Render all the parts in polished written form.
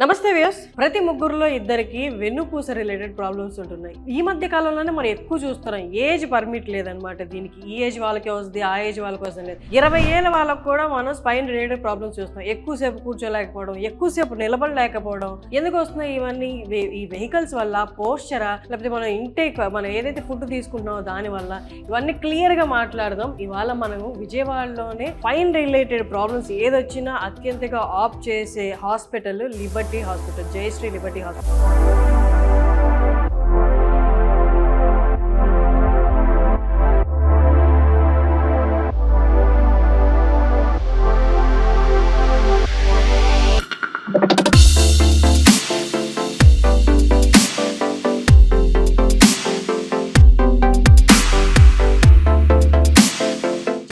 నమస్తే వ్యూస్. ప్రతి ముగ్గురులో ఇద్దరికి వెన్నుపూస రిలేటెడ్ ప్రాబ్లమ్స్ ఉంటున్నాయి. ఈ మధ్య కాలంలోనే మనం ఎక్కువ చూస్తున్నాం. ఏజ్ పర్మిట్ లేదనమాట దీనికి. ఈ ఏజ్ వాళ్ళకే వస్తుంది, ఆ ఏజ్ వాళ్ళకి వస్తుంది లేదు. 20 ఏళ్ళ వాళ్ళకు కూడా మనం స్పైన్ రిలేటెడ్ ప్రాబ్లమ్స్ చూస్తున్నాం. ఎక్కువసేపు కూర్చోలేకపోవడం, ఎక్కువసేపు నిలబడలేకపోవడం. ఎందుకు వస్తున్నాయి ఇవన్నీ? ఈ వెహికల్స్ వల్ల, పోస్చరా, లేకపోతే మనం ఇంటేక్, మనం ఏదైతే ఫుడ్ తీసుకుంటున్నామో దాని వల్ల. ఇవన్నీ క్లియర్ గా మాట్లాడదాం. ఇవాళ మనము విజయవాడలోనే స్పైన్ రిలేటెడ్ ప్రాబ్లమ్స్ ఏదొచ్చినా అత్యంతగా ఆప్ చేసే hospital liberty hospital, Jayashree liberty hospital.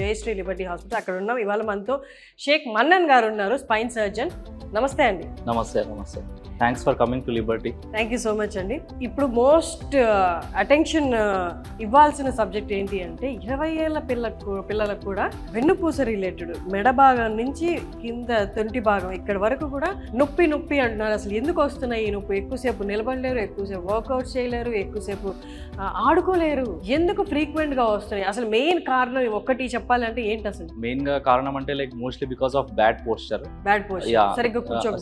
Jayashree liberty hospital అక్కడ ఉన్నాం. ఇవాళ మనతో షేక్ మన్నన్ గారు ఉన్నారు, స్పైన్ సర్జన్. నమస్తే అండి. నమస్తే. Thanks for coming to Liberty. Thank you so much అండి. ఇప్పుడు మోస్ట్ అటెన్షన్ ఇవ్వాల్సిన సబ్జెక్ట్ ఏంటి అంటే 20 ఏళ్ళ పిల్లలకు కూడా వెన్నుపూస రిలేటెడ్, మెడ భాగం నుంచి కింద తొంటి భాగం ఇక్కడ వరకు కూడా నొప్పి అంటున్నారు. అసలు ఎందుకు వస్తున్నాయి ఈ నొప్పి? ఎక్కువసేపు నిలబడలేరు, ఎక్కువసేపు వర్కౌట్ చేయలేరు, ఎక్కువసేపు ఆడుకోలేరు. ఎందుకు ఫ్రీక్వెంట్ గా వస్తున్నాయి? అసలు మెయిన్ కారణం ఒక్కటి చెప్పాలంటే ఏంటి అసలు? మెయిన్ గా కారణం అంటే mostly because of bad posture.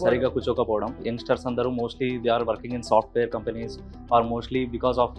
సరిగ్గా కూర్చోకపోవడం. యంగ్స్టర్స్ అందరూ mostly they are working in software companies are mostly because of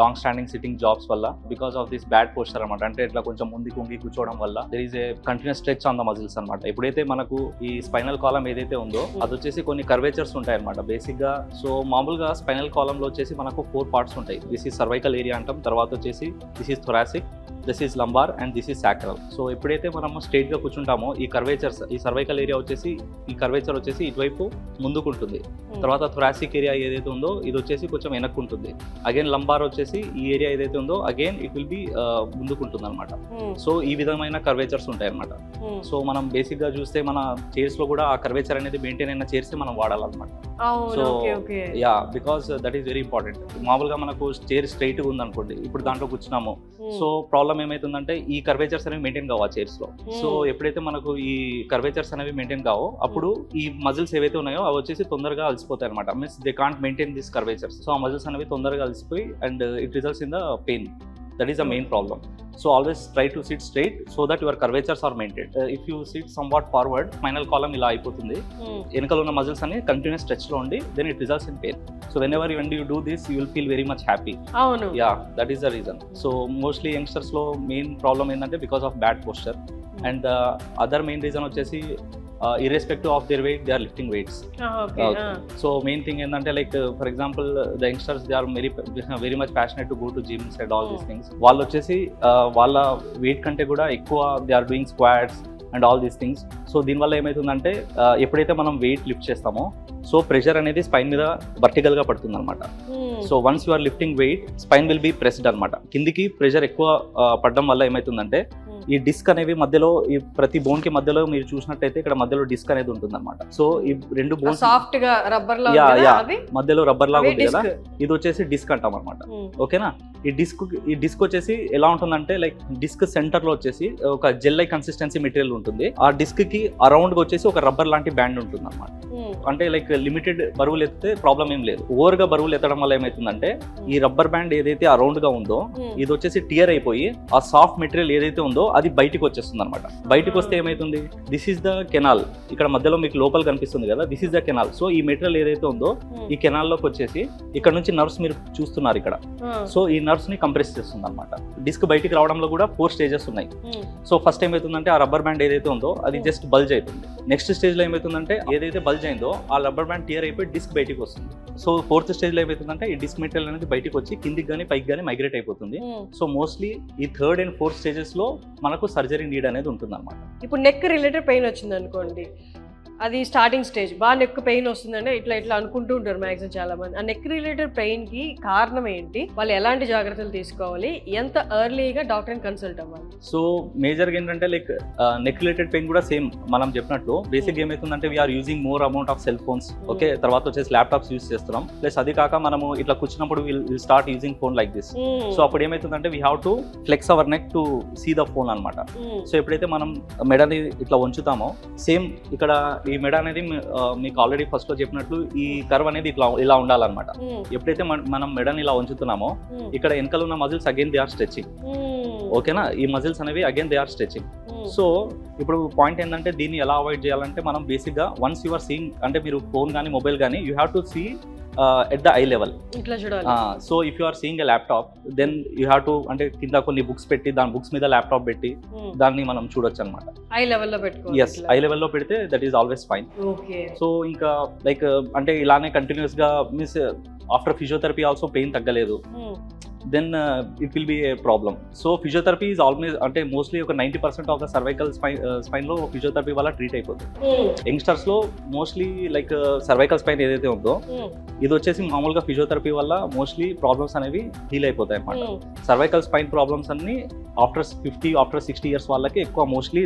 long standing sitting jobs వల్ల, because of this bad posture అనమాట. అంటే ఇట్లా కొంచెం ముందుకు ఉంగి కూర్చోవడం వల్ల there is a continuous stretch on the muscles అనమాట. ఎప్పుడైతే మనకు ఈ స్పైనల్ కాలం ఏదైతే ఉందో అది వచ్చేసి కొన్ని కర్వేచర్స్ ఉంటాయి అనమాట బేసిక్ గా. సో మామూలుగా స్పైనల్ కాలం లో వచ్చేసి మనకు 4 పార్ట్స్ ఉంటాయి. దిస్ ఈస్ సర్వైకల్ ఏరియా అంటాం, తర్వాత వచ్చేసి this is thoracic, this is lumbar and this is sacral. So ఎప్పుడైతే మనము స్ట్రైట్ గా కూర్చుంటామో ఈ కర్వేచర్స్, ఈ సర్వైకల్ ఏరియా వచ్చేసి, ఈ కర్వేచర్ వచ్చేసి ఇటువైపు ముందుకు ఉంటుంది. తర్వాత థొరాసిక్ ఏరియా ఏదైతే ఉందో ఇది వచ్చేసి కొంచెం వెనక్కు ఉంటుంది. అగైన్ లంబార్ వచ్చేసి ఈ ఏరియా ఏదైతే ఉందో అగైన్ ఇట్ విల్ బి ముందుకుంటుంది అనమాట. సో ఈ విధమైన కర్వేచర్స్ ఉంటాయి అనమాట. సో మనం బేసిక్ గా చూస్తే మన చైర్స్ లో కూడా ఆ కర్వేచర్ అనేది మెయింటైన్ అయిన చైర్స్ మనం వాడాలన్నమాట. So yeah, because that is very important. మామూలుగా మనకు చైర్ స్ట్రైట్ గా ఉంది అనుకోండి, ఇప్పుడు దాంట్లో కూర్చున్నాము. సో ప్రాబ్లం ఏమైతుందంటే ఈ కర్వేచర్స్ అనేవి మెయింటైన్ కావు ఆ చైర్స్ లో. సో ఎప్పుడైతే మనకు ఈ కర్వేచర్స్ అనేవి మెయింటైన్ కావో అప్పుడు ఈ మజిల్స్ ఏవైతే ఉన్నాయో అవి వచ్చేసి తొందరగా అలసిపోతాయి అనమాట. Means they can't maintain this curvatures. So ఆ మజిల్స్ అనేవి తొందరగా అలసిపోయి and it results in the pain. That is the main problem. So always try to sit straight so that your curvatures are maintained. If you sit somewhat forward, spinal column ila ayipotundi. Enakalo unna muscles anni continuous stretch lo undi, then it results in pain. So whenever when you do this, you will feel very much happy. Avunu. Yeah, that is the reason. So mostly youngsters lo main problem endante because of bad posture. And the other main reason vachesi irrespective of their weight, they are lifting weights. So main thing endante for example the youngsters, they are very much passionate to go to gyms and all these things. Vallu vachesi valla weight kante kuda ekkuva they are doing squats and all these things. So దీనివల్ల ఏమవుతుందంటే ఎప్పుడైతే మనం weight lift చేస్తామో so pressure అనేది spine మీద vertical గా పడుతుంది అనమాట. So once you are lifting weight, spine will be pressed అనమాట. కిందికి ప్రెషర్ ఎక్కువ పడడం వల్ల ఏమవుతుందంటే ఈ డిస్క్ అనేవి మధ్యలో, ఈ ప్రతి బోన్ కి మధ్యలో మీరు చూసినట్టయితే ఇక్కడ మధ్యలో డిస్క్ అనేది ఉంటుంది అనమాట. సో ఈ రెండు బోన్స్ సాఫ్ట్ గా రబ్బర్ లా మధ్యలో రబ్బర్ లాగా ఉంది కదా, ఇది వచ్చేసి డిస్క్ అంటాం అనమాట. ఓకేనా? ఈ డిస్క్ వచ్చేసి ఎలా ఉంటుందంటే డిస్క్ సెంటర్ లో వచ్చేసి ఒక జెల్ లైక్ కన్సిస్టెన్సీ మెటీరియల్ ఉంటుంది. ఆ డిస్క్ కి అరౌండ్ గా వచ్చేసి ఒక రబ్బర్ లాంటి బ్యాండ్ ఉంటుంది అనమాట. అంటే లిమిటెడ్ బరువులు ఎత్తితే ప్రాబ్లం ఏం లేదు. ఓవర్ గా బరువులు ఎత్తడం వల్ల ఏమైతుందంటే ఈ రబ్బర్ బ్యాండ్ ఏదైతే అరౌండ్ గా ఉందో ఇది వచ్చేసి టియర్ అయిపోయి ఆ సాఫ్ట్ మెటీరియల్ ఏదైతే ఉందో అది బయటికి వచ్చేస్తుంది అనమాట. బయటకు వస్తే ఏమైతుంది, దిస్ ఈస్ ద కెనాల్. ఇక్కడ మధ్యలో మీకు లోపల కనిపిస్తుంది కదా, this is the canal. So ఈ మెటీరియల్ ఏదైతే ఉందో ఈ కెనాల్ లోకి వచ్చేసి ఇక్కడ నుంచి నర్వ్స్ మీరు చూస్తున్నారు ఇక్కడ. సో ఈ నర్వ్స్ ని కంప్రెస్ చేస్తుంది అనమాట. డిస్క్ బయటికి రావడంలో కూడా 4 స్టేజెస్ ఉన్నాయి. సో ఫస్ట్ ఏమైతుందంటే ఆ రబ్బర్ బ్యాండ్ ఏదైతే ఉందో అది జస్ట్ బల్జ్ అవుతుంది. నెక్స్ట్ స్టేజ్ లో ఏమైతుందంటే ఏదైతే బల్జ్ అయిందో ఆ రబ్బర్ బ్యాండ్ టియర్ అయిపోయి డిస్క్ బయటికి వస్తుంది. సో 4th స్టేజ్ లో ఏమైతుందంటే ఈ డిస్క్ మెటీరియల్ అనేది బయటికి వచ్చి కిందికి కానీ పైకి కానీ మైగ్రేట్ అయిపోతుంది. సో మోస్ట్లీ ఈ 3rd and 4th స్టేజెస్ లో మనకు సర్జరీ నీడ్ అనేది ఉంటుంది అనమాట. ఇప్పుడు నెక్ రిలేటెడ్ పెయిన్ వచ్చింది అనుకోండి, అది స్టార్టింగ్ స్టేజ్, బాగా నెక్ పెయిన్ వస్తుందంటే ఇట్లా అనుకుంటూ ఉంటారు మ్యాక్సిమం చాలా మంది. ఆ నెక్ రిలేటెడ్ పెయిన్ కి కారణం ఏంటి? వాళ్ళు ఎలాంటి జాగ్రత్తలు తీసుకోవాలి? ఎంత ఎర్లీగా డాక్టర్ని కన్సల్ట్ అవ్వాలి? సో మేజర్గా ఏంటంటే నెక్ రిలేటెడ్ పెయిన్ కూడా సేమ్ మనం చెప్పినట్టు బేసిక్ ఏమైతుందంటే we are using more amount of cell phones. Okay, తర్వాత వచ్చేసి ల్యాప్టాప్స్ యూజ్ చేస్తున్నాం. ప్లస్ అది కాక మనము ఇట్లా కూర్చున్నప్పుడు will start using phone like this. So అప్పుడు ఏమైతుందంటే we have to flex our neck to see the phone అనమాట. సో ఎప్పుడైతే మనం మెడని ఇట్లా వంచుతామో సేమ్ ఇక్కడ ఈ మెడ అనేది మీకు ఆల్రెడీ ఫస్ట్ లో చెప్పినట్లు ఈ కర్వ్ అనేది ఇలా ఉండాలన్నమాట. ఎప్పుడైతే మనం మెడని ఇలా ఉంచుతున్నామో ఇక్కడ వెనకాల ఉన్న muscles again they are stretching. ఓకేనా, ఈ మజిల్స్ అనేవి again they are stretching. So ఇప్పుడు పాయింట్ ఏంటంటే దీన్ని ఎలా అవాయిడ్ చేయాలంటే మనం బేసిక్గా వన్స్ యువర్ సీయింగ్, అంటే మీరు ఫోన్ కానీ మొబైల్ కానీ you have to see at the eye level. So if you are seeing a laptop then you have to, అంటే కింద కొన్ని బుక్స్ పెట్టి దాని బుక్స్ మీద ల్యాప్టాప్ పెట్టి దాన్ని మనం చూడొచ్చు అనమాట. ఐ లెవెల్లో పెట్టుకోవాలి. ఎస్, ఐ లెవెల్లో పెడితే that is always fine. So ఇంకా లైక్ అంటే ఇలానే కంటిన్యూస్ గా means after physiotherapy also pain తగ్గలేదు, then it will be a problem. So physiotherapy is always, అంటే మోస్ట్లీ ఒక 90% ఆఫ్ ద సర్వైకల్ స్పైన్ లో ఫిజియోథెరపీ వల్ల ట్రీట్ అయిపోతుంది. యంగ్స్టర్స్ లో మోస్ట్లీ లైక్ సర్వైకల్ స్పైన్ ఏదైతే ఉందో ఇది వచ్చేసి మామూలుగా ఫిజియోథెరపీ వల్ల మోస్ట్లీ ప్రాబ్లమ్స్ అనేవి హీల్ అయిపోతాయి అన్నమాట. సర్వైకల్ స్పైన్ ప్రాబ్లమ్స్ అన్ని ఆఫ్టర్ 50 ఆఫ్టర్ 60 ఇయర్స్ వాళ్ళకి ఎక్కువ మోస్ట్లీ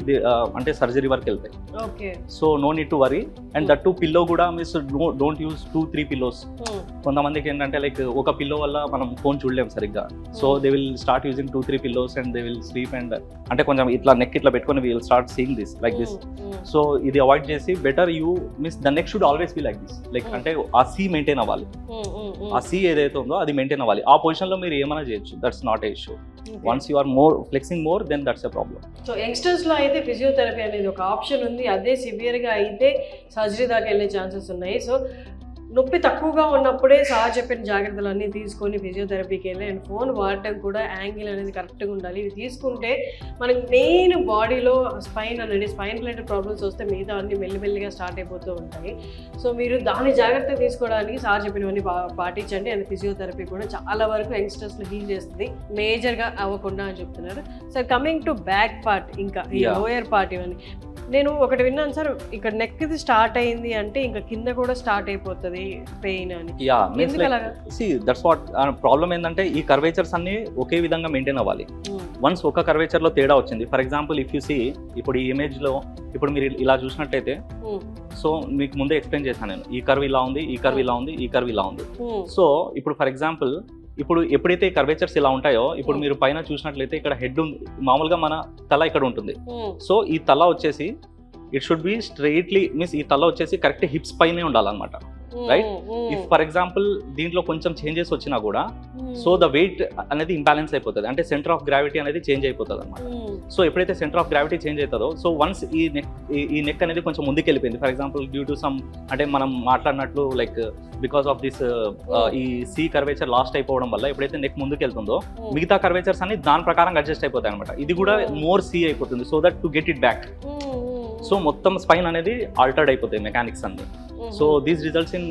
అంటే సర్జరీ వరకు వెళ్తాయి. So no need to worry. And that to pillow కూడా మీన్స్ డోంట్ యూస్ 2-3 పిల్లోస్. కొంతమందికి ఏంటంటే లైక్ ఒక పిల్లో వల్ల మనం ఫోన్ చూడలేం సరిగ్గా. So they will start using 2-3 pillows and they will sleep. And అంటే కొంచెం ఇట్లా నెక్ ఇట్లా పెట్టుకొని will start seeing this like this. So ఇది అవాయిడ్ చేసి better you means the neck should always be like this. Like అంటే ఆ see maintain అవ్వాలి, ఆ సీ ఏదైతే ఉందో అది మెయింటైన్ అవ్వాలి. ఆ పొజిషన్ లో మీరు ఏమైనా చేయొచ్చు, that's not a issue. Once you are more flexing more then that's a problem. So youngsters లో అయితే ఫిజియోథెరపీ అనేది ఒక ఆప్షన్ ఉంది. అదే సివియర్ గా అయితే సర్జరీ దాకా వెళ్ళే ఛాన్సెస్ ఉన్నాయి. సో నొప్పి తక్కువగా ఉన్నప్పుడే సార్ చెప్పిన జాగ్రత్తలు అన్నీ తీసుకొని ఫిజియోథెరపీకి వెళ్ళి, అండ్ ఫోన్ వాడటం కూడా యాంగిల్ అనేది కరెక్ట్గా ఉండాలి. ఇవి తీసుకుంటే మనకి మెయిన్ బాడీలో స్పైన్ రిలేటెడ్ ప్రాబ్లమ్స్ వస్తే మిగతా అన్నీ మెల్లిమెల్లిగా స్టార్ట్ అయిపోతూ ఉంటాయి. సో మీరు దాని జాగ్రత్త తీసుకోవడానికి సార్ చెప్పినవన్నీ పాటించండి. అండ్ ఫిజియోథెరపీ కూడా చాలా వరకు యంగ్స్టర్స్ని హీల్ చేస్తుంది, మేజర్గా అవ్వకుండా అని చెప్తున్నారు. Sir coming to back part, ఇంకా ఈ లోయర్ పార్ట్, ఇవన్నీ నేను ఒకటి విన్నాను సార్, ఇక్కడ నెక్ ఇది స్టార్ట్ అయింది అంటే ఇంకా కింద కూడా స్టార్ట్ అయిపోతుంది పెయిన్ అని. దట్స్ వాట్ ప్రాబ్లం ఏంటంటే ఈ కర్వేచర్స్ అన్ని ఒకే విధంగా మెయింటైన్ అవ్వాలి. వన్స్ ఒక కర్వేచర్ లో తేడా వచ్చింది, for example if you see ఇప్పుడు ఈ ఇమేజ్ లో ఇప్పుడు మీరు ఇలా చూసినట్టయితే, సో మీకు ముందే ఎక్స్ప్లెయిన్ చేశాను నేను, ఈ కర్వ్ ఇలా ఉంది, ఈ కర్వ్ ఇలా ఉంది, ఈ కర్వ్ ఇలా ఉంది. సో ఇప్పుడు ఫర్ ఎగ్జాంపుల్ ఇప్పుడు ఎప్పుడైతే కర్వేచర్స్ ఇలా ఉంటాయో, ఇప్పుడు మీరు పైన చూసినట్లయితే ఇక్కడ హెడ్ ఉంది, మామూలుగా మన తల ఇక్కడ ఉంటుంది. సో ఈ తల వచ్చేసి it should be straightly means ఈ తల వచ్చేసి కరెక్ట్ హిప్స్ పైనే ఉండాలన్నమాట. రైట్, ఇఫ్ ఫర్ ఎగ్జాంపుల్ దీంట్లో కొంచెం చేంజెస్ వచ్చినా కూడా సో ద వెయిట్ అనేది ఇంబ్యాలెన్స్ అయిపోతుంది, అంటే సెంటర్ ఆఫ్ గ్రావిటీ అనేది చేంజ్ అయిపోతుంది అనమాట. సో ఎప్పుడైతే సెంటర్ ఆఫ్ గ్రావిటీ చేంజ్ అవుతుందో, సో వన్స్ ఈ నెక్ అనేది కొంచెం ముందుకు వెళ్ళిపోయింది, for example due to some, అంటే మనం మాట్లాడినట్లు లైక్ బికాస్ ఆఫ్ దిస్ ఈ సి కర్వేచర్ లాస్ట్ అయిపోవడం వల్ల ఎప్పుడైతే నెక్ ముందుకు వెళ్తుందో మిగతా కర్వేచర్స్ అన్ని దాని ప్రకారం అడ్జస్ట్ అయిపోతాయి అనమాట. ఇది కూడా మోర్ సి అయిపోతుంది, so that to get it back. So మొత్తం స్పైన్ అనేది ఆల్టర్డ్ అయిపోతాయి మెకానిక్స్ అన్ని. So these results in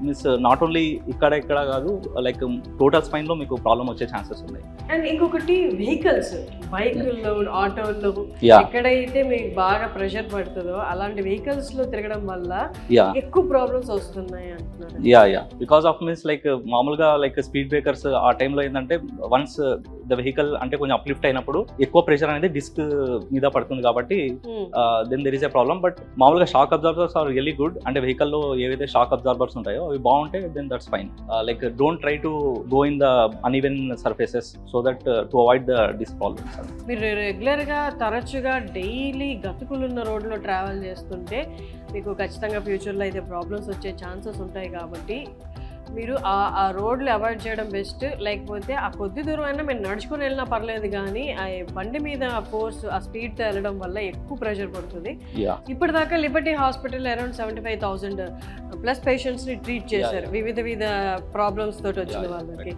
means not only ఇక్కడ కాదు, లైక్ టోటల్ స్పైన్ లో మీకు ప్రాబ్లం వచ్చే ఛాన్సెస్ ఉన్నాయి. అండ్ ఇంకొకటి వెహికల్స్, బైకుల్లో, ఆటోల్లో ఎక్కడైతే మీకు బాగా ప్రెషర్ పడుతుందో అలాంటి వెహికల్స్ లో తిరగడం వల్ల ఎక్కువ ప్రాబ్లమ్స్ వస్తున్నాయి అంటున్నారు. Yeah because of means like మామూలుగా లైక్ స్పీడ్ బ్రేకర్స్ ఆ టైంలో ఏంటంటే వన్స్ ద వెహికల్ అంటే కొంచెం అప్లిఫ్ట్ అయినప్పుడు ఎక్కువ ప్రెషర్ అనేది డిస్క్ మీద పడుతుంది కాబట్టి then there is a problem. But మామూలుగా shock absorbers are really good, అంటే వెహికల్లో ఏవైతే షాక్ అబ్జార్బర్స్ ఉంటాయో అవి బాగుంటే then that's fine. Like don't try to go in the uneven surfaces so that to avoid the disc problems. మీరు రెగ్యులర్గా తరచుగా డైలీ గతుకులున్న రోడ్లో ట్రావెల్ చేస్తుంటే మీకు ఖచ్చితంగా ఫ్యూచర్లో అయితే ప్రాబ్లమ్స్ వచ్చే ఛాన్సెస్ ఉంటాయి. కాబట్టి మీరు ఆ రోడ్లు అవాయిడ్ చేయడం బెస్ట్. లేకపోతే ఆ కొద్ది దూరం అయినా మీరు నడుచుకొని వెళ్ళినా పర్లేదు, కానీ ఆ బండి మీద ఫోర్స్ ఆ స్పీడ్తో వెళ్ళడం వల్ల ఎక్కువ ప్రెషర్ పడుతుంది. ఇప్పటిదాకా లిబర్టీ హాస్పిటల్ అరౌండ్ 75,000 ప్లస్ పేషెంట్స్ని ట్రీట్ చేశారు వివిధ ప్రాబ్లమ్స్ తోటి వచ్చిన వాళ్ళకి.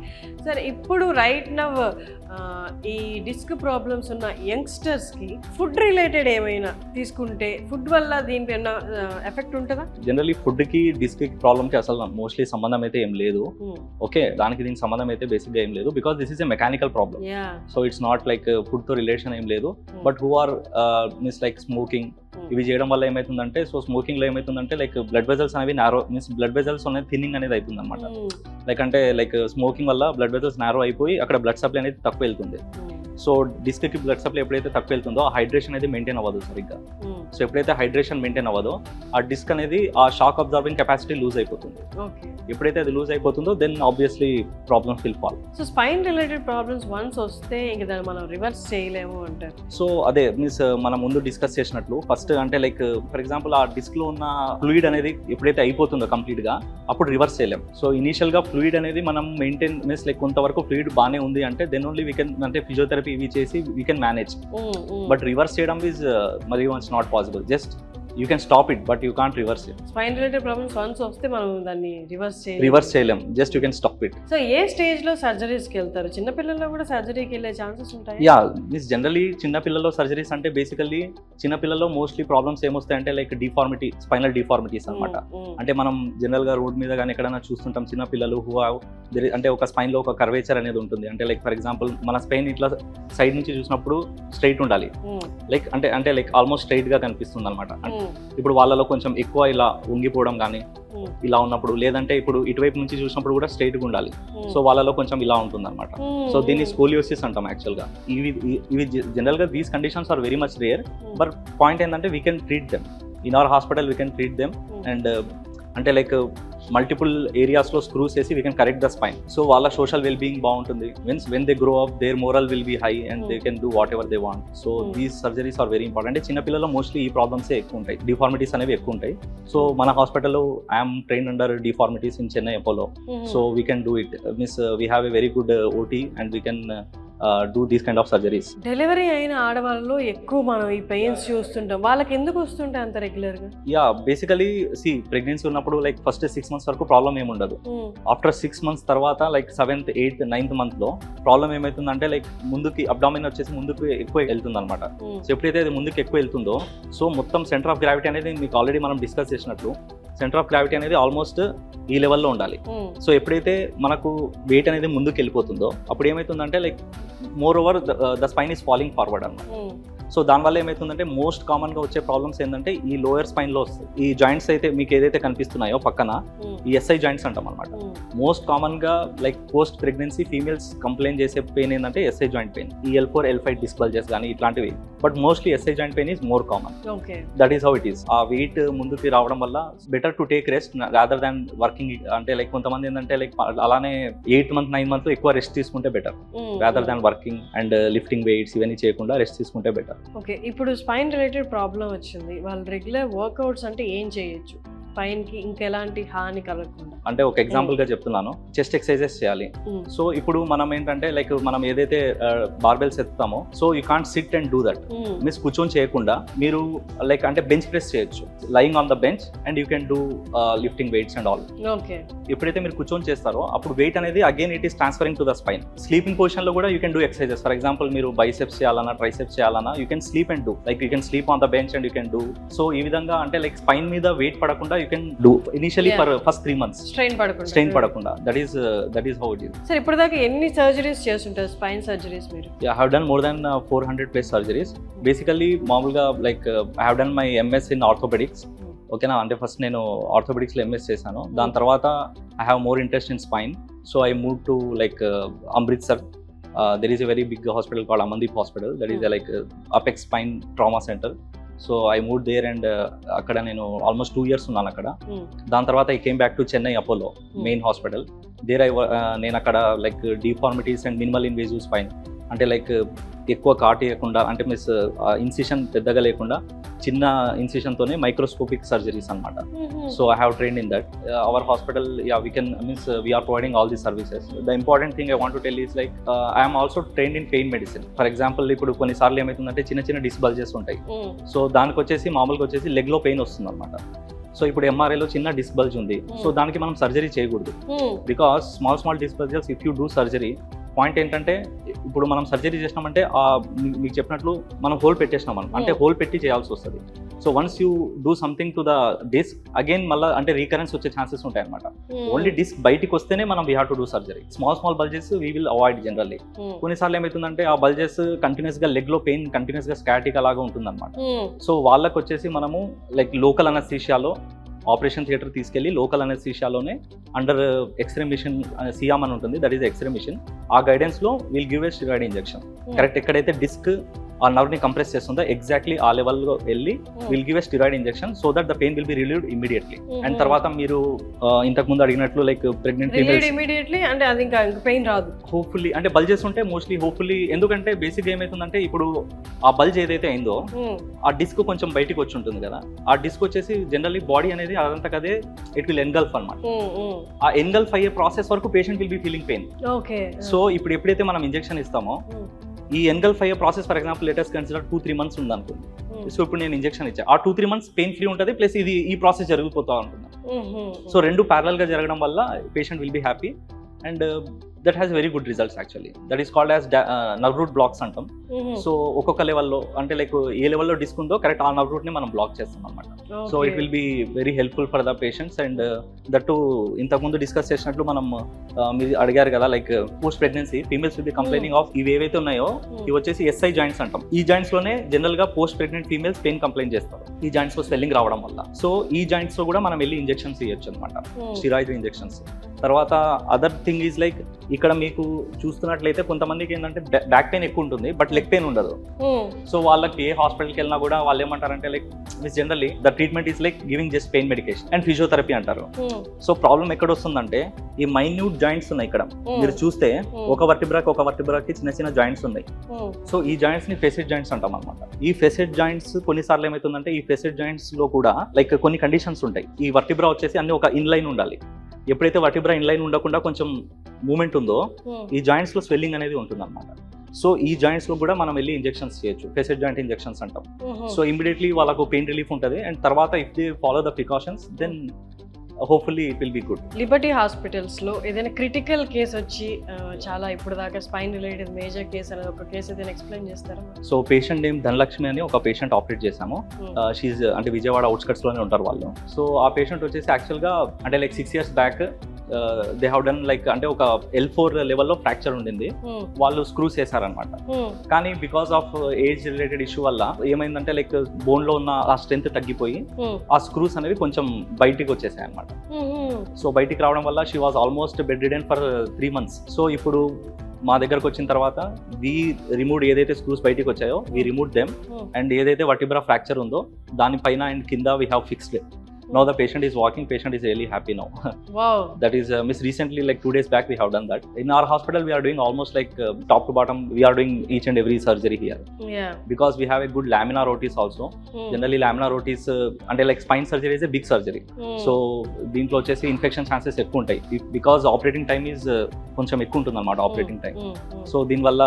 సరే, ఇప్పుడు రైట్ నవ్ ఈ డిస్క్ ప్రాబ్లమ్స్ ఉన్న యంగ్స్టర్స్కి ఫుడ్ రిలేటెడ్ ఏమైనా తీసుకుంటే ఫుడ్ వల్ల దీనిపైన ఎఫెక్ట్ ఉంటుందా? జనరల్లీ ఫుడ్కి డిస్క్ ప్రాబ్లమ్కి అసలు మోస్ట్లీ సంబంధం అయితే ఏం లేదు. ఓకే, దానికి దీనికి సంబంధం అయితే బేసిక్ గా ఏం లేదు, because this is a mechanical problem. So it's not like food తో రిలేషన్ ఏం లేదు. But who are means like smoking, ఇవి చేయడం వల్ల ఏమైతుందంటే, సో స్మోకింగ్ లో ఏమైతుందంటే లైక్ బ్లడ్ వెజల్స్ అనేవి నారో మీన్స్ బ్లడ్ వెజల్స్ అనేది థిన్నింగ్ అనేది అవుతుంది అనమాట. లైక్ అంటే లైక్ స్మోకింగ్ వల్ల బ్లడ్ వెజల్స్ నారో అయిపోయి అక్కడ బ్లడ్ సప్లై అనేది తక్కువ వెళ్తుంది. సో డిస్క్కి బ్లడ్ సప్లై ఎప్పుడైతే తక్కువ వెళ్తుందో ఆ హైడ్రేషన్ అనేది మెయింటైన్ అవ్వదు సరిగ్గా. సో ఎప్పుడైతే హైడ్రేషన్ మెయింటైన్ అవ్వదో ఆ డిస్క్ అనేది ఆ షాక్ అబ్జార్బింగ్ కెపాసిటీ లూజ్ అయిపోతుంది. ఎప్పుడైతే అది లూజ్ అయిపోతుందో then obviously problems will fall. So spine related problems once వస్తే ఇంకా దాన్ని మనం రివర్స్ చేయలేము అంటారు. సో అదే మీన్స్ మనం ముందు డిస్కస్ చేసినట్లు ఫస్ట్ అంటే లైక్ ఫర్ ఎగ్జాంపుల్ ఆ డిస్క్ లో ఉన్న ఫ్లూయిడ్ అనేది ఎప్పుడైతే అయిపోతుందో కంప్లీట్ గా అప్పుడు రివర్స్ చేయలేం. సో ఇనిషియల్ గా ఫ్లూయిడ్ అనేది మనం మెయింటైన్ మీన్స్ లైక్ కొంతవరకు ఫ్లూయిడ్ బాగానే ఉంది అంటే దెన్ ఓన్లీ వీ కెన్ అంటే ఫిజియోథెరపీ ఇవి చేసి we can manage. But reverse చేయడం ఈజ్ మరి once not possible. Just you can stop it but you can't reverse it. Spine related problems once వస్తే మనం దాన్ని రివర్స్ చేయలేం. Just you can stop it. So A stage లో surgeries కి వెళ్తారు? చిన్న పిల్లల్లో కూడా సర్జరీకి వెళ్ళే ఛాన్సెస్ ఉంటాయి? యా మీన్స్ జనరలీ చిన్న పిల్లల్లో సర్జరీస్ అంటే బేసికల్లీ చిన్న పిల్లల్లో మోస్ట్లీ ప్రాబ్లమ్స్ ఏమొస్తాయంటే లైక్ డిఫార్మిటీ, స్పైనల్ డిఫార్మిటీస్ అనమాట. అంటే మనం జనరల్ గా రోడ్ మీద కానీ ఎక్కడైనా చూస్తుంటాం చిన్న పిల్లలు హూ అంటే ఒక స్పైన్ లో ఒక కర్వేచర్ అనేది ఉంటుంది. అంటే లైక్ ఫర్ ఎగ్జాంపుల్ మన స్పైన్ ఇట్లా సైడ్ నుంచి చూసినప్పుడు స్ట్రైట్ ఉండాలి, లైక్ అంటే లైక్ ఆల్మోస్ట్ స్ట్రైట్ గా కనిపిస్తుంది అనమాట. ఇప్పుడు వాళ్ళలో కొంచెం ఎక్కువ ఇలా వంగిపోవడం కానీ ఇలా ఉన్నప్పుడు, లేదంటే ఇప్పుడు ఇటువైపు నుంచి చూసినప్పుడు కూడా స్ట్రైట్ గా ఉండాలి. సో వాళ్ళలో కొంచెం ఇలా ఉంటుంది అనమాట. సో దీన్ని స్కోలియోసిస్ అంటాం యాక్చువల్ గా. ఇవి జనరల్ గా these conditions are very much rare. But point ఏంటంటే we can treat them in our hospital. We can treat them and అంటే లైక్ మల్టిపుల్ ఏరియాస్లో స్క్రూస్ వేసి we can correct the spine. So వాళ్ళ social well being బాగుంటుంది. Means when they grow up their morale will be high and they can do whatever they want. So these surgeries are very important. అంటే చిన్నపిల్లల్లో mostly ఈ ప్రాబ్లమ్సే ఎక్కువ ఉంటాయి, deformities అనేవి ఎక్కువ ఉంటాయి. సో మన హాస్పిటల్లో I'm trained under deformities in Chennai Apollo. So we can do it. Means we have a very good OT and we can do these kind of surgeries. Delivery అయిన ఆడవాళ్ళలో ఎక్కువ మనం ఈ పెయిన్స్ చూస్తుంటాం. వాళ్ళకి ఎందుకు వస్తుంటాయి అంత రెగ్యులర్ గా? యా బేసికలీ ప్రెగ్నెన్సీ ఉన్నప్పుడు లైక్ ఫస్ట్ 6 months వరకు ప్రాబ్లం ఏమి ఉండదు. ఆఫ్టర్ 6 months తర్వాత like 7th, 8th, 9th month లో ప్రాబ్లం ఏమైతుందంటే లైక్ ముందుకి అబ్డామిన్ వచ్చేసి ముందుకు ఎక్కువ వెళ్తుంది అనమాట. సో ఎప్పుడైతే అది ముందుకు ఎక్కువ వెళ్తుందో సో మొత్తం సెంటర్ ఆఫ్ గ్రావిటీ అనేది మీకు ఆల్రెడీ మనం డిస్కస్ చేసినట్లు సెంటర్ ఆఫ్ గ్రావిటీ అనేది ఆల్మోస్ట్ ఈ లెవెల్లో ఉండాలి. సో ఎప్పుడైతే మనకు వెయిట్ అనేది ముందుకు వెళ్ళిపోతుందో అప్పుడు ఏమైతుందంటే like more over the spine is falling forward అన్నమాట. సో దానివల్ల ఏమవుతుందంటే మోస్ట్ కామన్ గా వచ్చే ప్రాబ్లమ్స్ ఏంటంటే ఈ లోయర్ స్పైన్ లో వస్తాయి. ఈ జాయింట్స్ అయితే మీకు ఏదైతే కనిపిస్తున్నాయో పక్కన ఈ ఎస్ఐ జాయింట్స్ అంటాం అనమాట. మోస్ట్ కామన్ గా like post pregnancy females complaint చేసే పెయిన్ ఏంటంటే ఎస్ఐ జాయింట్ పెయిన్, ఈ L4, L5 డిస్క్ బల్జెస్ కానీ ఇట్లాంటివి. But mostly SI joint pain is more common. That is how it is. ఆ వెయిట్ ముందుకి రావడం వల్ల better to take rest rather than working. అంటే లైక్ కొంతమంది ఏంటంటే లైక్ అలానే 8 month, 9 month ఎక్కువ రెస్ట్ తీసుకుంటే better rather than working and lifting weights ఇవన్నీ చేయకుండా రెస్ట్ తీసుకుంటే బెటర్. ఓకే, ఇప్పుడు స్పైన్ రిలేటెడ్ ప్రాబ్లం వచ్చింది, వాళ్ళు రెగ్యులర్ వర్కౌట్స్ అంటే ఏం చేయొచ్చు స్పైన్ కి ఇంకా ఎలాంటి హాని కలగకుండా? అంటే ఒక ఎగ్జాంపుల్ గా చెప్తున్నాను, చెస్ట్ ఎక్సర్సైజెస్ చేయాలి. సో ఇప్పుడు మనం ఏంటంటే లైక్ మనం ఏదైతే బార్బెల్స్ ఎత్తుతామో so you can't sit and do that. Means కూర్చొని చేయకుండా మీరు లైక్ అంటే బెంచ్ ప్రెస్ చేయొచ్చు, lying on the bench and you can do lifting weights and all. ఎప్పుడైతే మీరు కూర్చొని చేస్తారో అప్పుడు వెయిట్ అనేది again it is transferring to the spine. Sleeping position లో కూడా you can do exercises. For example మీరు బైసెప్స్ చేయాలన్నా ట్రైసెప్స్ చేయాలన్నా you can sleep and do, like you can sleep on the bench and you can do. So ఈ విధంగా అంటే like spine మీద weight పడకుండా you can do initially for first 3 months strain పడకుండా. That is how it is. Sir ఇప్పుడు దాకా ఎన్ని surgeries చేస్తుంటారు స్పైన్ సర్జరీస్ మీరు? I have done more than 400+ surgeries. Basically మామూలుగా like I have done my MS in orthopaedics. ఓకేనా, అంటే first నేను ఆర్థోపెడిక్స్లో MS చేశాను. దాని తర్వాత I have more interest in spine. So I move to like Amritsar. There is a very big hospital called Amandeep hospital. That is like apex spine trauma centre. So I move there and అక్కడ నేను almost 2 years ఉన్నాను అక్కడ. దాని తర్వాత I came back to Chennai Apollo main hospital. There నేను అక్కడ like deformities and minimal invasive spine అంటే like ఎక్కువ కాటేయకుండా అంటే మీన్స్ ఇన్సిషన్ పెద్దగా లేకుండా చిన్న ఇన్సిషన్తోనే మైక్రోస్కోపిక్ సర్జరీస్ అనమాట. So I have trained in that. Our hospital we can means we are providing all these services. The important thing I want to tell is like I'm also trained in pain medicine. For example ఇప్పుడు కొన్నిసార్లు ఏమవుతుందంటే చిన్న చిన్న disc bulges ఉంటాయి. So దానికి వచ్చేసి మామూలుగా వచ్చేసి లెగ్ లో పెయిన్ వస్తుంది అనమాట. సో ఇప్పుడు MRIలో చిన్న డిస్క్ బల్జ్ ఉంది, సో దానికి మనం సర్జరీ చేయకూడదు. Because small disc bulges if you do surgery point ఏంటంటే ఇప్పుడు మనం సర్జరీ చేసినామంటే మీకు చెప్పినట్లు మనం హోల్ పెట్టేసినాం అంటే హోల్ పెట్టి చేయాల్సి వస్తుంది. So once you do something to the disc again మళ్ళీ అంటే రీకరెన్స్ వచ్చే ఛాన్సెస్ ఉంటాయి అనమాట. ఓన్లీ డిస్క్ బయటికి వస్తేనే మనం we have to do surgery. Small bulges we will avoid generally. కొన్నిసార్లు ఏమవుతుందంటే ఆ బల్జెస్ కంటిన్యూస్ గా లెగ్ లో పెయిన్ కంటిన్యూస్ గా స్కాటిక్ అలాగా ఉంటుంది అనమాట. సో వాళ్ళకి వచ్చేసి మనము లైక్ లోకల్ అనస్థీషియాలో ఆపరేషన్ థియేటర్ తీసుకెళ్లి లోకల్ అనెస్థీషియాలోనే అండర్ ఎక్స్రే మిషన్ సియామ్ అని ఉంటుంది, దట్ ఈస్ ఎక్స్రే మిషన్. ఆ గైడెన్స్లో will give a steroid injection. Correct ఎక్కడైతే డిస్క్ ఆ నర్వ్ని కంప్రెస్ చేస్తుందో ఎగ్జాక్ట్లీ ఆ లెవెల్లో వెళ్ళి will give a steroid injection so that the pain will be relieved immediately. And తర్వాత మీరు ఇంతకు ముందు అడిగినట్లు లైక్ ప్రెగ్నెంట్ ఇమీడియట్లీ అంటే అది ఇంకా పెయిన్ రాదు హోప్ఫుల్లీ. అంటే బల్జెస్ ఉంటే మోస్ట్లీ హోప్ఫుల్లీ, ఎందుకంటే బేసిక్ ఏమవుతుందంటే ఇప్పుడు ఆ బల్జ్ ఏదైతే అయిందో ఆ డిస్క్ కొంచెం బయటికి వచ్చి ఉంటుంది కదా, ఆ డిస్క్ వచ్చేసి జనరల్లీ బాడీ అనేది అదంతకదే ఇట్ విల్ ఎన్గల్ఫ్ అనమాట. ఆ ఎన్గల్ఫ్ అయ్యే ప్రాసెస్ వరకు patient will be feeling pain. So ఇప్పుడు ఎప్పుడైతే మనం ఇంజెక్షన్ ఇస్తామో ఈ ఎన్గల్ఫ్ అయ్యే process for example latest consider 2-3 months ఉందనుకోండి. సో ఇప్పుడు నేను ఇంజెక్షన్ ఇచ్చా, ఆ 2-3 months పెయిన్ ఫ్రీ ఉంటుంది, ప్లస్ ఇది ఈ ప్రాసెస్ జరిగిపోతా ఉంటుంది. సో రెండు ప్యారలల్ గా జరగడం వల్ల patient will be happy and that has very good results actually. That is called as nerve route blocks అంటాం. సో ఒక్కొక్క లెవెల్లో అంటే లైక్ ఏ లెవెల్లో డిస్క్ ఉందో కరెక్ట్ ఆ నర్వ్ రూట్ ని మనం బ్లాక్ చేస్తాం అనమాట. So it will be very helpful for the patients. And that ఇంతకుముందు డిస్కస్ చేసినట్లు మనం మీరు అడిగారు కదా like post pregnancy females will be complaining of ఇవి ఏవైతే ఉన్నాయో ఇవి వచ్చేసి SI జాయింట్స్ అంటాం. ఈ జాయింట్స్ లోనే జనరల్ గా post pregnant females pain complaint చేస్తారు ఈ జాయింట్స్ లో స్వెల్లింగ్ రావడం వల్ల. సో ఈ జాయింట్స్ లో కూడా మనం వెళ్ళి ఇంజెక్షన్స్ ఇవ్వచ్చు అనమాట, స్టెరాయిడ్ ఇంజెక్షన్స్. తర్వాత అదర్ థింగ్ ఈజ్ లైక్ ఇక్కడ మీకు చూస్తున్నట్లయితే కొంతమందికి ఏంటంటే బ్యాక్ పెయిన్ ఎక్కువ ఉంటుంది బట్ లెగ్ పెయిన్ ఉండదు. సో వాళ్ళకి ఏ హాస్పిటల్కి వెళ్ళినా కూడా వాళ్ళు ఏమంటారంటే like miss generally the treatment is like giving just pain medication and physiotherapy అంటారు. సో ప్రాబ్లం ఎక్కడ వస్తుందంటే ఈ మైన్యూట్ జాయింట్స్ ఉన్నాయి ఇక్కడ మీరు చూస్తే ఒక వర్టిబ్రాకి చిన్న చిన్న జాయింట్స్ ఉన్నాయి. సో ఈ జాయింట్స్ ని ఫెసెట్ జాయింట్స్ అంటాం అనమాట. ఈ ఫెసెట్ జాయింట్స్ కొన్నిసార్లు ఏమవుతుందంటే ఈ ఫెసెట్ జాయింట్స్ లో కూడా లైక్ కొన్ని కండిషన్స్ ఉంటాయి. ఈ వర్టిబ్రా వచ్చేసి అన్ని ఒక ఇన్లైన్ ఉండాలి. ఎప్పుడైతే వర్టిబ్రా ఇన్లైన్ ఉండకుండా కొంచెం మూమెంట్ ఉందో ఈ జాయింట్స్ లో స్వెల్లింగ్ అనేది ఉంటుంది అనమాట. సో ఈ జాయింట్స్ లో కూడా మనం వెళ్ళి ఇంజెక్షన్స్ చేయొచ్చు, ఫెసెట్ జాయింట్ ఇంజెక్షన్స్ అంటాం. సో ఇమీడియట్లీ వాళ్ళకు పెయిన్ రిలీఫ్ ఉంటుంది అండ్ తర్వాత if they follow the precautions then hopefully it will be good. Liberty hospitals లో ఏదైనా క్రిటికల్ కేసు వచ్చి చాలా ఇప్పుడు దాకా స్పైన్ రిలేటెడ్ మేజర్ కేసు అనేది ఒక కేసు ఏదైనా ఎక్స్ప్లెయిన్ చేస్తారా? సో పేషెంట్ నేమ్ ధనలక్ష్మి అని ఒక పేషెంట్ ఆపరేట్ చేశాము. షీజ్ అంటే విజయవాడ అవుట్స్కట్స్ లోనే ఉంటారు వాళ్ళు. సో ఆ పేషెంట్ వచ్చేసి యాక్చువల్ గా అంటే like 6 years back they have done like అంటే ఒక L4 లెవెల్లో ఫ్రాక్చర్ ఉండింది, వాళ్ళు స్క్రూస్ వేసారనమాట. కానీ because of age related issue వల్ల ఏమైందంటే లైక్ బోన్ లో ఉన్న ఆ స్ట్రెంత్ తగ్గిపోయి ఆ స్క్రూస్ అనేవి కొంచెం బయటికి వచ్చేసాయి అనమాట. సో బయటికి రావడం వల్ల she was almost bed ridden for 3 months. So ఇప్పుడు మా దగ్గరకు వచ్చిన తర్వాత వి రిమూవ్ ఏదైతే స్క్రూస్ బయటికి వచ్చాయో వి రిమూవ్ దెమ్ అండ్ ఏదైతే వర్టిబ్రా ఫ్రాక్చర్ ఉందో దానిపైన అండ్ కింద we have fixed. Now the patient is walking, patient is really happy now. Wow. That is miss recently like 2 days back we have done that. In our hospital we are doing almost like top to bottom we are doing each and every surgery here. Yeah. Because we have a good laminar otis also. Generally laminar otis అంటే like spine surgery is a big surgery. So దీంట్లో వచ్చేసి infection chances ఎక్కువ ఉంటాయి because operating time is కొంచెం ఎక్కువ ఉంటుంది అనమాట operating time. So దీనివల్ల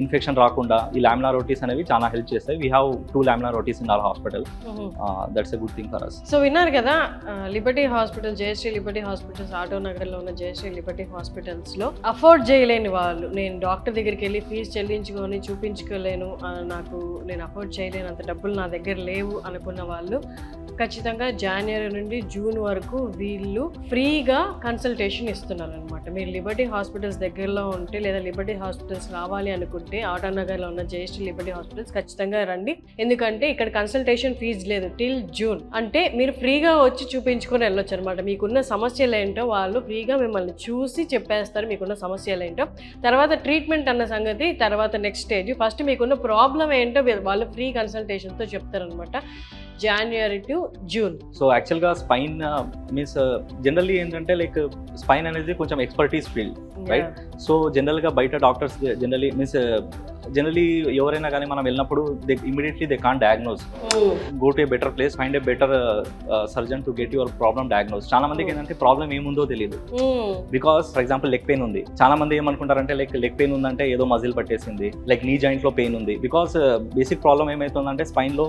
ఇన్ఫెక్షన్ రాకుండా ఈ లామినార్ ఓటీస్ అనేవి చాలా హెల్ప్ చేస్తాయి. We have 2 laminar OTs in our hospital. That's a good thing for us. So విన్నారు కదా liberty hospital, Jayashree liberty hospitals auto నగర్లో ఉన్న జయశ్రీ లిబర్టీ హాస్పిటల్స్ లో అఫోర్డ్ చేయలేని వాళ్ళు, నేను డాక్టర్ దగ్గరికి వెళ్ళి ఫీజు చెల్లించుకొని చూపించుకోలేను, నేను అఫోర్డ్ చేయలేను, అంత డబ్బులు నా దగ్గర లేవు అనుకున్న వాళ్ళు ఖచ్చితంగా జనవరి నుండి జూన్ వరకు వీళ్ళు ఫ్రీగా కన్సల్టేషన్ ఇస్తున్నారు అనమాట. మీరు లిబర్టీ హాస్పిటల్స్ దగ్గరలో ఉంటే లేదా లిబర్టీ హాస్పిటల్స్ రావాలి అనుకుంటే ఆటోనగర్లో ఉన్న జయశ్రీ లిబర్టీ హాస్పిటల్స్ ఖచ్చితంగా రండి. ఎందుకంటే ఇక్కడ కన్సల్టేషన్ ఫీజు లేదు టిల్ జూన్. అంటే మీరు ఫ్రీగా వచ్చి చూపించుకొని వెళ్ళొచ్చు అనమాట. మీకున్న సమస్యలు ఏంటో వాళ్ళు ఫ్రీగా మిమ్మల్ని చూసి చెప్పేస్తారు, మీకున్న సమస్యలు ఏంటో. తర్వాత ట్రీట్మెంట్ అన్న సంగతి తర్వాత నెక్స్ట్ స్టేజ్. ఫస్ట్ మీకున్న ప్రాబ్లం ఏంటో వాళ్ళు ఫ్రీ కన్సల్టేషన్తో చెప్తారనమాట. జనవరి టు జూన్. సో యాక్చువల్గా స్పైన్ మీన్స్ జనరల్లీ ఏంటంటే లైక్ స్పైన్ అనేది కొంచెం ఎక్స్పర్టీస్ ఫీల్డ్ రైట్. సో జనరల్గా బయట డాక్టర్స్ జనరలీ ఎవరైనా కానీ మనం వెళ్ళినప్పుడు immediately they can't diagnose. Go to A better place, find a better surgeon to get your problem diagnose. చాలా మందికి ఏంటంటే ప్రాబ్లం ఏముందో తెలియదు. Because for example leg pain ఉంది, చాలా మంది ఏమనుకుంటారంటే లైక్ లెగ్ పెయిన్ ఉందంటే ఏదో మజిల్ పట్టేసింది, లైక్ నీ జాయింట్ లో పెయిన్ ఉంది. బికాస్ బేసిక్ ప్రాబ్లం ఏమైతుందంటే స్పైన్ లో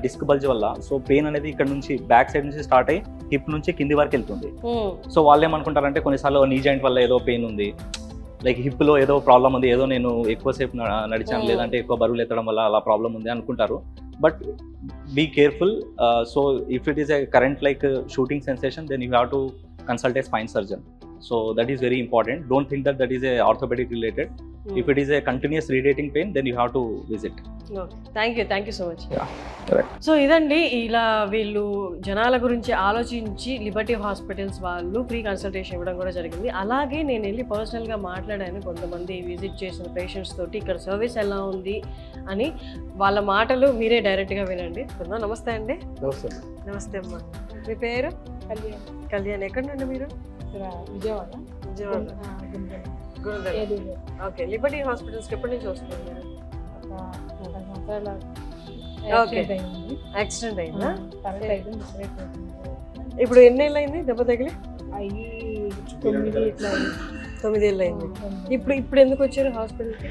డిస్క్ బల్జ్ వల్ల సో పెయిన్ అనేది ఇక్కడ నుంచి బ్యాక్ సైడ్ నుంచి స్టార్ట్ అయ్యి హిప్ నుంచి కింది వరకు వెళ్తుంది. సో వాళ్ళు ఏమనుకుంటారంటే కొన్నిసార్లు నీ జాయింట్ వల్ల ఏదో పెయిన్ ఉంది, లైక్ హిప్ లో ఏదో ప్రాబ్లం ఉంది, ఏదో నేను ఎక్కువసేపు నడిచాను లేదంటే ఎక్కువ బరువులు ఎత్తడం వల్ల అలా ప్రాబ్లం ఉంది అనుకుంటారు. But be careful. So if it is a current like shooting sensation then you have to consult a spine surgeon. So that is very important. Don't think that is a orthopedic related. If it is a continuous radiating pain, then you have to visit. Thank you so much. Yeah, correct. So ఇదండి, ఇలా వీళ్ళు జనాల గురించి ఆలోచించి Liberty hospitals వాళ్ళు free consultation ఇవ్వడం కూడా జరిగింది. అలాగే నేను వెళ్ళి పర్సనల్గా మాట్లాడాను కొంతమంది విజిట్ చేసిన పేషెంట్స్ తోటి, ఇక్కడ సర్వీస్ ఎలా ఉంది అని. వాళ్ళ మాటలు మీరే డైరెక్ట్గా వినండి. నమస్తే అండి. నమస్తే అమ్మా. మీ పేరు? కళ్యాణ్. ఎక్కడ నుండి మీరు? విజయవాడ. ఓకే. లిబర్టీ హాస్పిటల్స్కి ఎప్పటి నుంచి వస్తున్నారు మీరు? యాక్సిడెంట్ అయిందా? ఇప్పుడు ఎన్నేళ్ళు అయింది దెబ్బ తగిలి? 9 ఏళ్ళు అయింది. ఇప్పుడు ఎందుకు వచ్చారు హాస్పిటల్కి?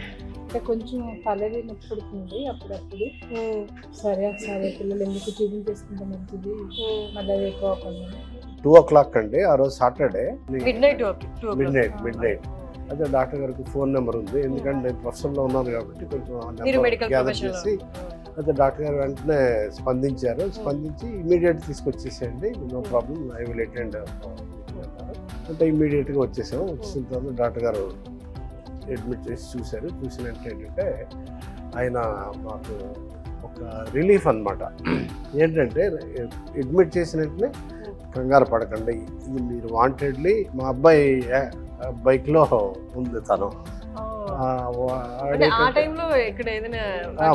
కొంచెం తలది నొప్పి పుడుతుంది అప్పుడప్పుడు. సరే ఒకసారి పిల్లలు ఎందుకు చూపించేసుకుంటే మంచిది, మళ్ళీ అది ఎక్కువ అవ్వకుండా. 2 o'clock అండి ఆ రోజు సాటర్డే మిడ్ నైట్. అదే డాక్టర్ గారికి ఫోన్ నెంబర్ ఉంది, ఎందుకంటే నేను ప్రొఫెషన్లో ఉన్నాను కాబట్టి కొంచెం గ్యాదర్ చేసి అయితే డాక్టర్ గారు వెంటనే స్పందించి ఇమీడియట్ తీసుకొచ్చేసేయండి, no problem, I will attend అంటే ఇమీడియట్గా వచ్చేసాము. వచ్చిన తర్వాత డాక్టర్ గారు అడ్మిట్ చేసి చూసినట్టు ఏంటంటే ఆయన మాకు ఒక రిలీఫ్ అన్నమాట. ఏంటంటే అడ్మిట్ చేసిన వెంటనే కంగారు పడకండి, ఇది మీరు వాంటెడ్లీ, మా అబ్బాయి బైక్లో ఉంది, తను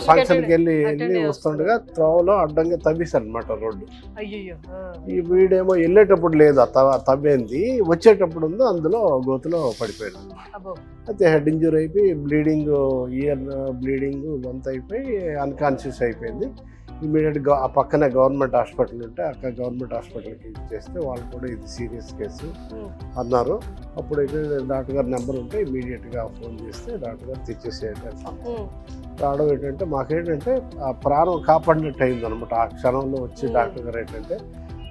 ఫంక్షన్కి వెళ్ళి వస్తుండగా త్రోవలో అడ్డంగా తవ్వేశారు అనమాట రోడ్డు. ఈ వీడేమో వెళ్ళేటప్పుడు లేదు తవ్వేంది, వచ్చేటప్పుడు ఉందో అందులో గోతులో పడిపోయాడు. అయితే హెడ్ ఇంజూరీ అయిపోయి ఇయర్ బ్లీడింగ్ ఇదంతా అయిపోయి అన్కాన్షియస్ అయిపోయింది. ఇమీడియట్గా ఆ పక్కనే గవర్నమెంట్ హాస్పిటల్ ఉంటే అక్కడ గవర్నమెంట్ హాస్పిటల్కి చేస్తే వాళ్ళు కూడా ఇది సీరియస్ కేసు అన్నారు. అప్పుడు అయితే డాక్టర్ గారి నెంబర్ ఉంటే ఇమీడియట్గా ఫోన్ చేస్తే డాక్టర్ గారు తెచ్చేసేయండి రావడం ఏంటంటే మాకేంటంటే ఆ ప్రాణం కాపాడినట్టు అయింది అనమాట. ఆ క్షణంలో వచ్చి డాక్టర్ గారు ఏంటంటే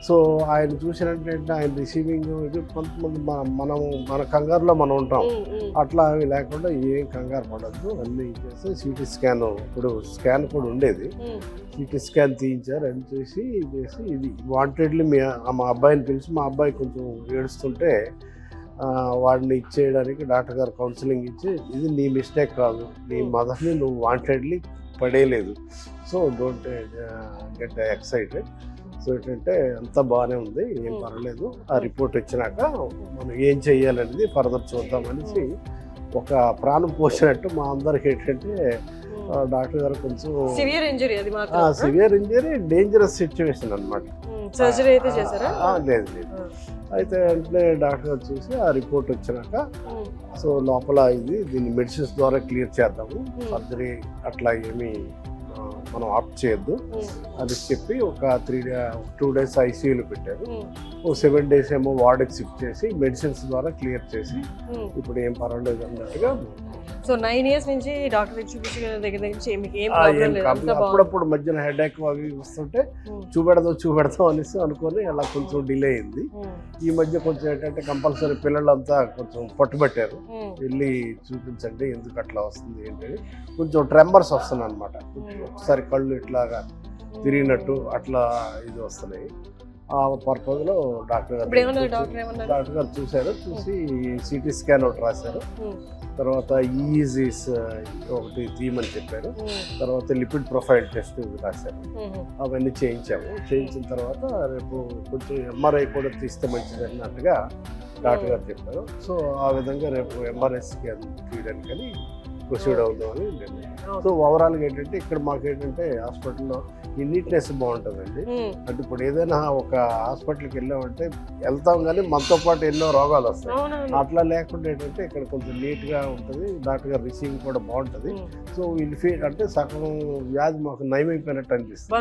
సో ఆయన చూసినట్టు ఆయన రిసీవింగ్ ఇది కొంతమంది మన కంగారులో మనం ఉంటాం, అట్లా అవి లేకుండా ఏం కంగారు పడద్దు అన్నీ చేస్తే సిటీ స్కాన్, ఇప్పుడు స్కాన్ కూడా ఉండేది, సిటీ స్కాన్ తీయించారు. అని చేసి ఇది వాంటెడ్లీ మా అబ్బాయిని పిలిచి, మా అబ్బాయి కొంచెం ఏడుస్తుంటే వాడిని ఇచ్చేయడానికి డాక్టర్ గారు కౌన్సిలింగ్ ఇచ్చి, ఇది నీ మిస్టేక్ కాదు, నీ మదర్ని నువ్వు వాంటెడ్లీ పడేయలేదు, so don't get excited. So ఏంటంటే అంతా బాగానే ఉంది, ఏం పర్వాలేదు, ఆ రిపోర్ట్ వచ్చినాక మనం ఏం చెయ్యాలనేది ఫర్దర్ చూద్దామనేసి ఒక ప్రాణం పోసినట్టు మా అందరికి ఏంటంటే డాక్టర్ గారు కొంచెం సివియర్ ఇంజరీ డేంజరస్ సిచ్యువేషన్ అనమాట. లేదు అయితే వెంటనే డాక్టర్ గారు చూసి ఆ రిపోర్ట్ వచ్చినాక సో లోపల దీన్ని మెడిసిన్స్ ద్వారా క్లియర్ చేద్దాము, సర్జరీ అట్లా ఏమీ మనం ఆప్ట్ చేయొద్దు అని చెప్పి ఒక 2 days ఐసీయూలో పెట్టారు. 7 days ఏమో వార్డుకి షిఫ్ట్ చేసి మెడిసిన్స్ ద్వారా క్లియర్ చేసి ఇప్పుడు ఏం పర్వాలేదు అన్నట్టుగా. సో 9 years నుంచి డాక్టర్ చూపించిన దగ్గర నుంచి అప్పుడప్పుడు మధ్యన హెడేక్ అవి వస్తుంటే చూపెడదాం అనేసి అనుకొని అలా కొంచెం డిలే అయింది. ఈ మధ్య కొంచెం ఏంటంటే కంపల్సరీ పిల్లలంతా కొంచెం పట్టుబట్టారు, వెళ్ళి చూపించండి ఎందుకు అట్లా వస్తుంది ఏంటని. కొంచెం ట్రెంబర్స్ వస్తున్నాయి అనమాట, ఒకసారి కళ్ళు ఇట్లాగా తిరిగినట్టు అట్లా ఇది వస్తున్నాయి. ఆ పర్పస్లో డాక్టర్ గారు చూశారు, చూసి సిటీ స్కాన్ ఒకటి రాశారు, తర్వాత ఈజీస్ ఒకటి తీయమని చెప్పారు, తర్వాత లిపిడ్ ప్రొఫైల్ టెస్ట్ రాశారు. అవన్నీ చేయించిన తర్వాత రేపు కొంచెం ఎంఆర్ఐ కూడా తీస్తే మంచిది అన్నట్టుగా డాక్టర్ గారు చెప్పారు. సో ఆ విధంగా రేపు ఎంఆర్ఐ స్కాన్ తీయడానికని ప్రొసీడ్ అవుతామని నిర్ణయం. సో ఓవరాల్గా ఏంటంటే ఇక్కడ మాకేంటంటే హాస్పిటల్లో ఈ నీట్నెస్ బాగుంటుందండి. అంటే ఇప్పుడు ఏదైనా ఒక హాస్పిటల్కి వెళ్ళామంటే వెళ్తాం కానీ మనతో పాటు ఎన్నో రోగాలు వస్తాయి, అట్లా లేకుండా ఏంటంటే ఇక్కడ కొంచెం నీట్గా ఉంటుంది, డాక్టర్ గారు రిసీవింగ్ కూడా బాగుంటుంది. సో అంటే సగం వ్యాధి మాకు నయమైపోయినట్టు అనిపిస్తుంది.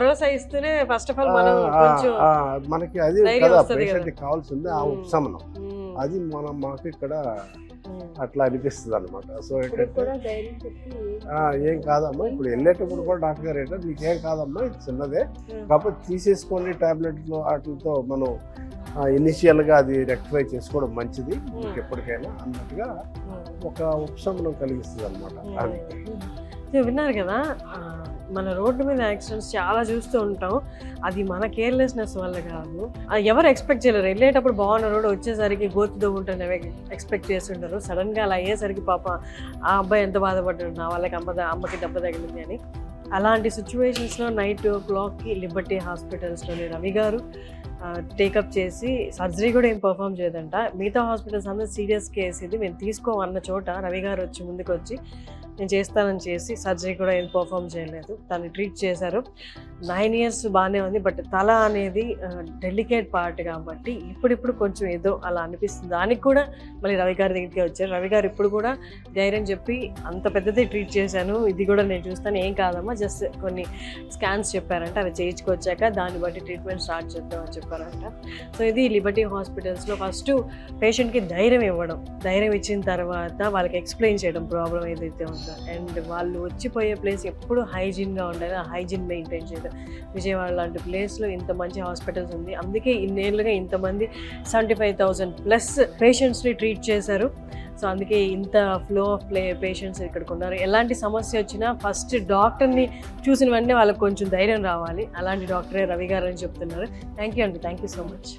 మనకి అది కదా పేషెంట్కి కావాల్సింది, ఆ ఉపశమనం, అది మాకు ఇక్కడ అట్లా అనిపిస్తుంది అనమాట. సో ఏంటంటే ఏం కాదమ్మా, ఇప్పుడు వెళ్ళేటప్పుడు కూడా డాక్టర్ గారు ఏంటంటే నీకేం కాదమ్మా, ఇది చిన్నదే, కాకపోతే తీసేసుకోండి టాబ్లెట్లు వాటితో మనం ఇనిషియల్గా అది రెక్టిఫై చేసుకోవడం మంచిది మీకు ఎప్పటికైనా అన్నట్టుగా ఒక ఉపశమనం కలిగిస్తుంది అనమాట. విన్నారు కదా, మన రోడ్డు మీద యాక్సిడెంట్స్ చాలా చూస్తూ ఉంటాం. అది మన కేర్లెస్నెస్ వల్ల కాదు. ఎవరు ఎక్స్పెక్ట్ చేయలేరు. వెళ్ళేటప్పుడు బాగున్న రోడ్ వచ్చేసరికి గోతుతో ఉంటుండే ఎక్స్పెక్ట్ చేస్తుంటారు. సడన్గా అలా అయ్యేసరికి పాప ఆ అబ్బాయి ఎంత బాధపడ్డాడు, నా వాళ్ళకి అమ్మకి దెబ్బ తగిలింది అని. అలాంటి సిచ్యువేషన్స్లో నైట్ 2:00కి లిబర్టీ హాస్పిటల్స్లోని రవి గారు టేకప్ చేసి సర్జరీ కూడా ఏం పర్ఫామ్ చేయదంట. మిగతా హాస్పిటల్స్ అందరూ సీరియస్ కేసు ఇది, మేము తీసుకోమన్న చోట రవి గారు వచ్చి ముందుకు వచ్చి నేను చేస్తానని చేసి సర్జరీ కూడా ఏం పర్ఫామ్ చేయలేదు. తను ట్రీట్ చేశారు. 9 years బాగానే ఉంది. బట్ తల అనేది డెలికేట్ పార్ట్ కాబట్టి ఇప్పుడిప్పుడు కొంచెం ఏదో అలా అనిపిస్తుంది. దానికి కూడా మళ్ళీ రవి గారి దగ్గరికి వచ్చారు. రవి గారు ఇప్పుడు కూడా ధైర్యం చెప్పి అంత పెద్దది ట్రీట్ చేశాను, ఇది కూడా నేను చూస్తాను, ఏం కాదమ్మా, జస్ట్ కొన్ని స్కాన్స్ చెప్పారంట, అవి చేయించుకొచ్చాక దాన్ని బట్టి ట్రీట్మెంట్ స్టార్ట్ చేద్దామని చెప్పారంట. సో ఇది లిబర్టీ హాస్పిటల్స్లో ఫస్ట్ పేషెంట్కి ధైర్యం ఇవ్వడం, ధైర్యం ఇచ్చిన తర్వాత వాళ్ళకి ఎక్స్ప్లెయిన్ చేయడం ప్రాబ్లం ఏదైతే ఉందో. అండ్ వాళ్ళు వచ్చిపోయే ప్లేస్ ఎప్పుడు హైజీన్గా ఉండాలి, ఆ హైజీన్ మెయింటైన్ చేయడం. విజయవాడ లాంటి ప్లేస్లో ఇంత మంచి హాస్పిటల్స్ ఉంది, అందుకే ఇన్నేళ్ళుగా ఇంతమంది 75,000+ పేషెంట్స్ని ట్రీట్ చేశారు. సో అందుకే ఇంత ఫ్లో ఆఫ్ పేషెంట్స్ ఇక్కడికి ఉన్నారు. ఎలాంటి సమస్య వచ్చినా ఫస్ట్ డాక్టర్ని చూసిన వెంటనే వాళ్ళకి కొంచెం ధైర్యం రావాలి. అలాంటి డాక్టరే రవి గారు అని చెప్తున్నారు. థ్యాంక్ యూ అండి, థ్యాంక్ యూ సో మచ్.